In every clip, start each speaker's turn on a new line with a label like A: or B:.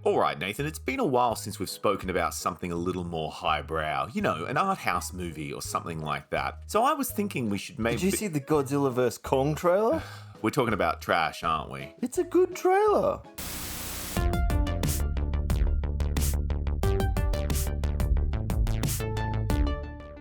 A: Alright, Nathan, it's been a while since we've spoken about something a little more highbrow. You know, an art house movie or something like that. So I was thinking we should maybe.
B: Did you see the Godzilla vs. Kong trailer?
A: We're talking about trash, aren't we?
B: It's a good trailer.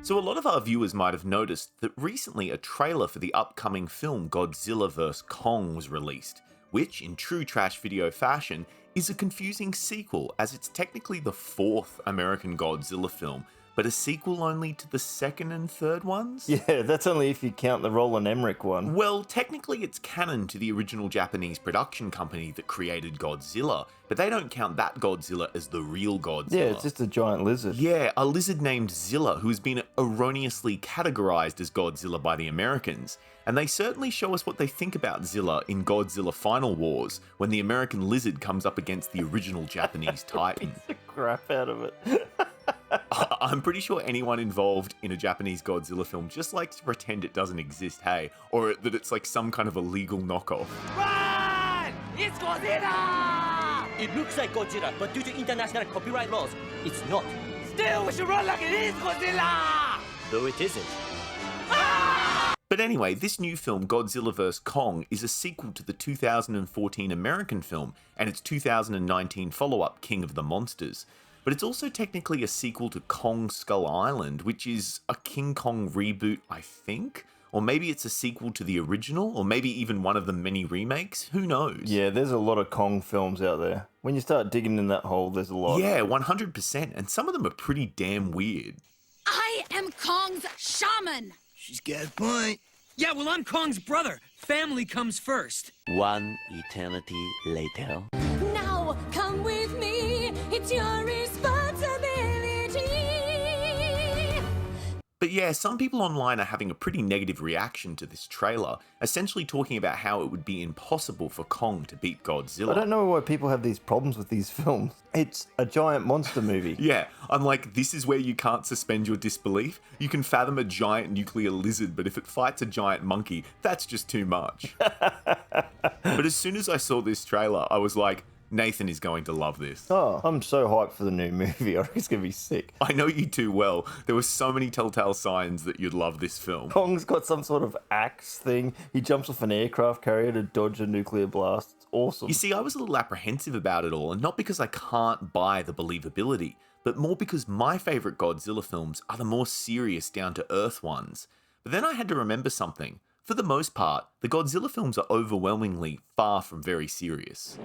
A: So a lot of our viewers might have noticed that recently a trailer for the upcoming film Godzilla vs. Kong was released, which, in true trash video fashion, is a confusing sequel as it's technically the fourth American Godzilla film, but a sequel only to the second and third ones?
B: Yeah, that's only if you count the Roland Emmerich one.
A: Well, technically it's canon to the original Japanese production company that created Godzilla, but they don't count that Godzilla as the real Godzilla.
B: Yeah, it's just a giant lizard.
A: Yeah, a lizard named Zilla, who has been erroneously categorized as Godzilla by the Americans. And they certainly show us what they think about Zilla in Godzilla Final Wars, when the American lizard comes up against the original Japanese Titan.
B: Beats the crap out of it.
A: I'm pretty sure anyone involved in a Japanese Godzilla film just likes to pretend it doesn't exist, hey? Or that it's like some kind of illegal knockoff.
C: Run! It's Godzilla!
D: It looks like Godzilla, but due to international copyright laws, it's not.
C: Still, we should run like it is Godzilla!
D: Though it isn't.
A: But anyway, this new film, Godzilla vs. Kong, is a sequel to the 2014 American film and its 2019 follow-up, King of the Monsters. But it's also technically a sequel to Kong Skull Island, which is a King Kong reboot, I think? Or maybe it's a sequel to the original, or maybe even one of the many remakes? Who knows?
B: Yeah, there's a lot of Kong films out there. When you start digging in that hole, there's a lot.
A: Yeah, 100%, and some of them are pretty damn weird.
E: I am Kong's shaman.
F: She's got a point.
G: Yeah, well, I'm Kong's brother. Family comes first.
D: One eternity later.
E: Now come with me. It's your responsibility.
A: But yeah, some people online are having a pretty negative reaction to this trailer, essentially talking about how it would be impossible for Kong to beat Godzilla.
B: I don't know why people have these problems with these films. It's a giant monster movie.
A: Yeah, I'm like, this is where you can't suspend your disbelief. You can fathom a giant nuclear lizard, but if it fights a giant monkey, that's just too much. But as soon as I saw this trailer, I was like, Nathan is going to love this.
B: Oh, I'm so hyped for the new movie. I think it's going to be sick.
A: I know you too well. There were so many telltale signs that you'd love this film.
B: Kong's got some sort of axe thing. He jumps off an aircraft carrier to dodge a nuclear blast. It's awesome.
A: You see, I was a little apprehensive about it all, and not because I can't buy the believability, but more because my favourite Godzilla films are the more serious, down-to-earth ones. But then I had to remember something. For the most part, the Godzilla films are overwhelmingly far from very serious.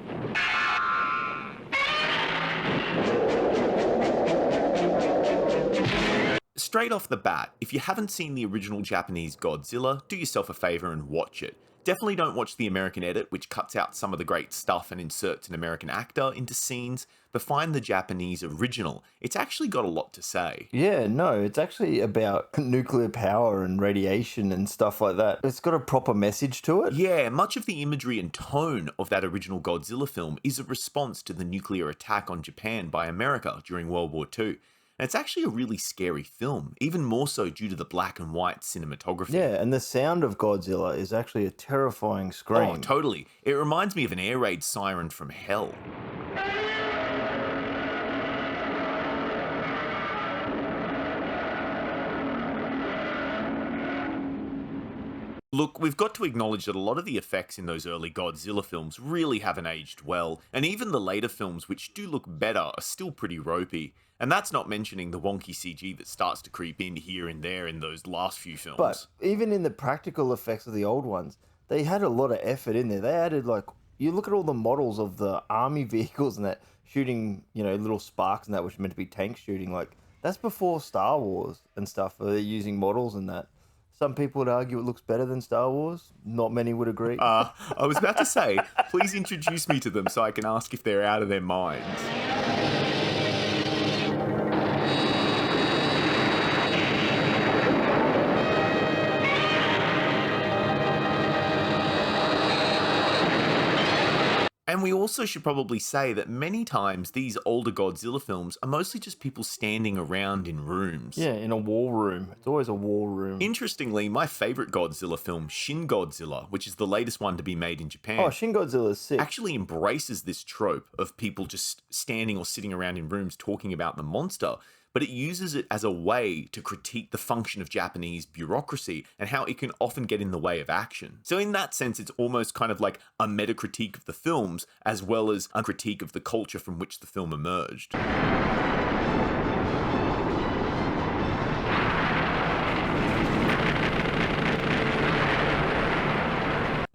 A: Straight off the bat, if you haven't seen the original Japanese Godzilla, do yourself a favour and watch it. Definitely don't watch the American edit, which cuts out some of the great stuff and inserts an American actor into scenes, but find the Japanese original. It's actually got a lot to say.
B: Yeah, no, it's actually about nuclear power and radiation and stuff like that. It's got a proper message to it.
A: Yeah, much of the imagery and tone of that original Godzilla film is a response to the nuclear attack on Japan by America during World War II. And it's actually a really scary film, even more so due to the black and white cinematography.
B: Yeah, and the sound of Godzilla is actually a terrifying scream.
A: Oh, totally. It reminds me of an air raid siren from hell. Look, we've got to acknowledge that a lot of the effects in those early Godzilla films really haven't aged well, and even the later films, which do look better, are still pretty ropey. And that's not mentioning the wonky CG that starts to creep in here and there in those last few films.
B: But even in the practical effects of the old ones, they had a lot of effort in there. They added, like, you look at all the models of the army vehicles and that shooting, you know, little sparks and that, which are meant to be tank shooting. Like, that's before Star Wars and stuff. They're using models and that. Some people would argue it looks better than Star Wars. Not many would agree.
A: I was about to say, please introduce me to them so I can ask if they're out of their minds. And we also should probably say that many times these older Godzilla films are mostly just people standing around in rooms.
B: Yeah, in a war room. It's always a war room.
A: Interestingly, my favourite Godzilla film, Shin Godzilla, which is the latest one to be made in Japan,
B: Oh, Shin Godzilla is sick.
A: actually embraces this trope of people just standing or sitting around in rooms talking about the monster, but it uses it as a way to critique the function of Japanese bureaucracy and how it can often get in the way of action. So in that sense, it's almost kind of like a meta critique of the films as well as a critique of the culture from which the film emerged.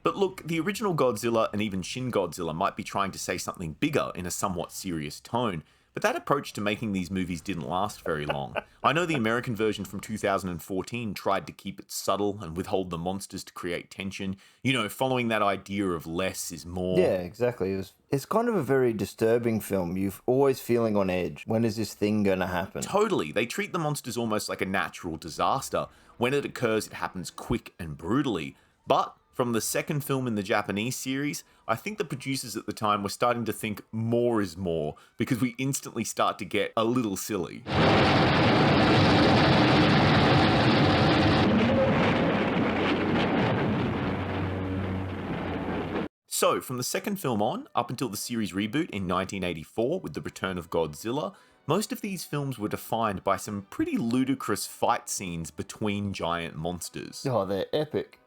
A: But look, the original Godzilla and even Shin Godzilla might be trying to say something bigger in a somewhat serious tone, but that approach to making these movies didn't last very long. I know the American version from 2014 tried to keep it subtle and withhold the monsters to create tension, you know, following that idea of less is more.
B: Yeah, exactly. It's kind of a very disturbing film. You're always feeling on edge. When is this thing going to happen?
A: Totally. They treat the monsters almost like a natural disaster. When it occurs, it happens quick and brutally. But from the second film in the Japanese series, I think the producers at the time were starting to think more is more, because we instantly start to get a little silly. So, from the second film on, up until the series reboot in 1984 with the return of Godzilla, most of these films were defined by some pretty ludicrous fight scenes between giant monsters.
B: Oh, they're epic.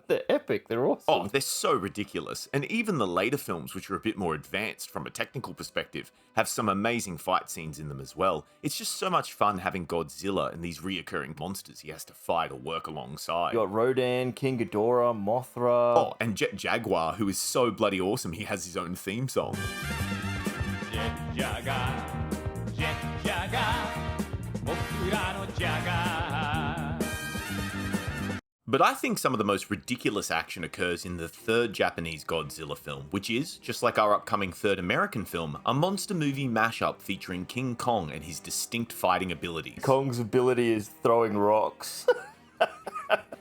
B: They're epic. They're awesome.
A: Oh, they're so ridiculous. And even the later films, which are a bit more advanced from a technical perspective, have some amazing fight scenes in them as well. It's just so much fun having Godzilla and these reoccurring monsters he has to fight or work alongside.
B: You got Rodan, King Ghidorah, Mothra.
A: Oh, and Jet Jaguar, who is so bloody awesome, he has his own theme song.
C: Jet Jaga, Jet Jaga, 僕らの Jaga.
A: But I think some of the most ridiculous action occurs in the third Japanese Godzilla film, which is, just like our upcoming third American film, a monster movie mashup featuring King Kong and his distinct fighting abilities.
B: Kong's ability is throwing rocks.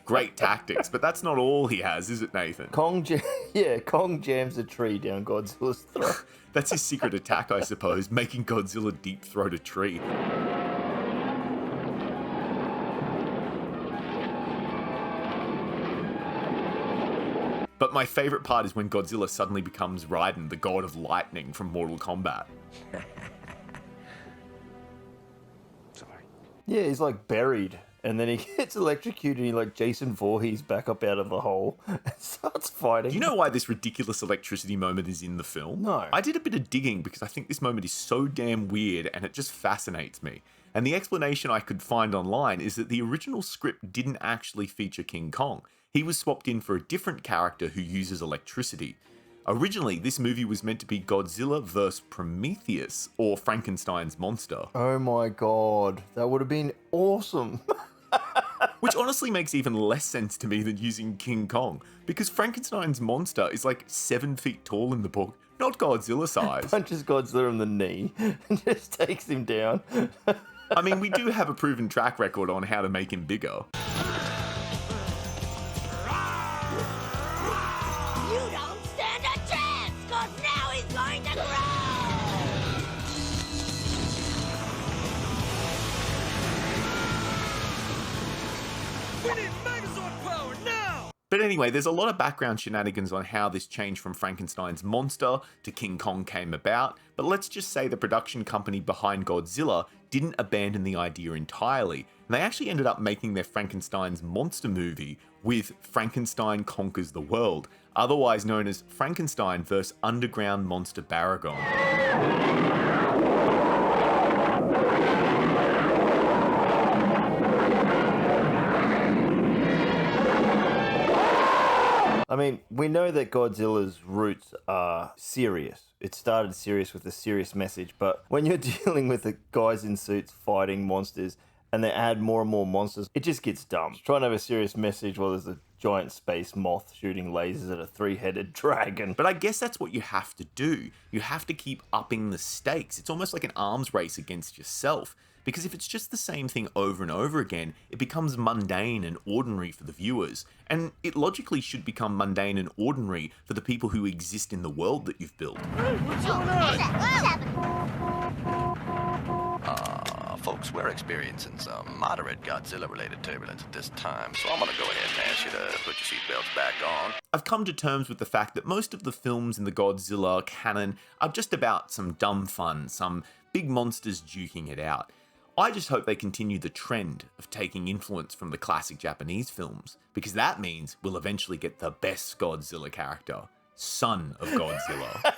A: Great tactics, but that's not all he has, is it, Nathan?
B: Kong jams a tree down Godzilla's throat.
A: That's his secret attack, I suppose, making Godzilla deep throat a tree. But my favourite part is when Godzilla suddenly becomes Raiden, the god of lightning from Mortal Kombat.
B: Yeah, he's like buried. And then he gets electrocuted and he like Jason Voorhees back up out of the hole and starts fighting.
A: Do you know why this ridiculous electricity moment is in the film?
B: No.
A: I did a bit of digging because I think this moment is so damn weird and it just fascinates me. And the explanation I could find online is that the original script didn't actually feature King Kong. He was swapped in for a different character who uses electricity. Originally, this movie was meant to be Godzilla vs. Prometheus, or Frankenstein's monster.
B: Oh my god, that would have been awesome.
A: Which honestly makes even less sense to me than using King Kong, because Frankenstein's monster is like 7 feet tall in the book, not Godzilla size.
B: Punches Godzilla in the knee and just takes him down.
A: I mean, we do have a proven track record on how to make him bigger.
E: You don't stand a chance, cause now he's going to grow!
G: We need Megazord power now!
A: But anyway, there's a lot of background shenanigans on how this change from Frankenstein's monster to King Kong came about, but let's just say the production company behind Godzilla didn't abandon the idea entirely, and they actually ended up making their Frankenstein's monster movie with Frankenstein Conquers the World, otherwise known as Frankenstein vs. Underground Monster Baragon.
B: I mean, we know that Godzilla's roots are serious. It started serious with a serious message, but when you're dealing with the guys in suits fighting monsters and they add more and more monsters, it just gets dumb. Trying to have a serious message while there's a giant space moth shooting lasers at a 3-headed dragon.
A: But I guess that's what you have to do. You have to keep upping the stakes. It's almost like an arms race against yourself. because if it's just the same thing over and over again, it becomes mundane and ordinary for the viewers, and it logically should become mundane and ordinary for the people who exist in the world that you've built.
F: Folks, we're experiencing some moderate Godzilla-related turbulence at this time, so I'm gonna go ahead and ask you to put your seatbelts back on.
A: I've come to terms with the fact that most of the films in the Godzilla canon are just about some dumb fun, some big monsters duking it out. I just hope they continue the trend of taking influence from the classic Japanese films, because that means we'll eventually get the best Godzilla character, Son of Godzilla.